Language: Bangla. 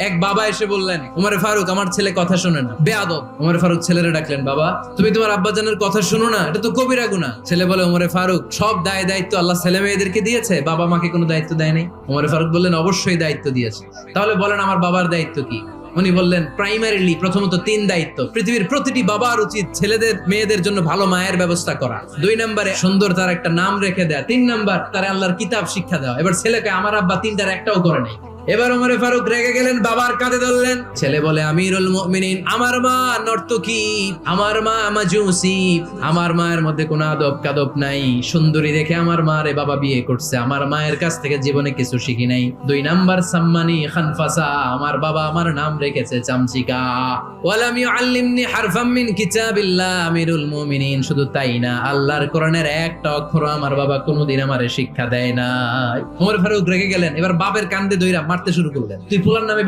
এক বাবা এসে বললেন, উমরে ফারুক আমার ছেলে কথা শোনে না, বেয়াদব। উমরে ফারুক ছেলেরে ডাকলেন, বাবা তুমি তোমার আব্বাজানের কথা শোনো না, এটা তো কবিরা গুনাহ। ছেলে বলে, উমরে ফারুক সব দায় দায়িত্ব আল্লাহ ছেলে মেয়েদেরকে দিয়েছে, বাবা মাকে কোনো দায়িত্ব দেয় নাই। উমরে ফারুক বললেন, অবশ্যই দায়িত্ব দিয়েছে। তাহলে বলেন আমার বাবার দায়িত্ব কি? উনি বললেন, প্রাইমারিলি প্রথমত 3 দায়িত্ব। পৃথিবীর প্রতিটি বাবার উচিত ছেলেদের মেয়েদের জন্য ভালো মায়ের ব্যবস্থা করা। 2 নম্বরে সুন্দর তার একটা নাম রেখে দেয়া। 3 নাম্বার তার আল্লাহর কিতাব শিক্ষা দেওয়া। এবার ছেলেকে আমার আব্বা 3টার একটাও করে নাই। এবার ওমরে ফারুক রেগে গেলেন, বাবার কাঁধে ধরলেন। ছেলে বলে, আমিরুল মুমিনিন, আমার মা নর্তকী, আমার মা মাজুসি, আমার মায়ের মধ্যে কোনো আদব কাদব নাই, সুন্দরী দেখে আমার মা রে বাবা বিয়ে করছে, আমার মায়ের কাছ থেকে জীবনে কিছু শিখি নাই। 2 নাম্বার সাম্মানি খানফাসা, আমার বাবা আমার নাম রেখেছে চামচিকা। ওয়ালাম ইউআল্লিমনি হারফাম মিন কিতাবিল্লাহ, আমিরুল মুমিনিন শুধু তাই না, আল্লাহর কোরআনের একটা অক্ষর আমার বাবা কোনোদিন আমারে শিক্ষা দেয় না। ওমর ফারুক রেগে গেলেন, এবার বাপের কান্দে দইরা মারতে শুরু করলেন। তুই ফুলার নামে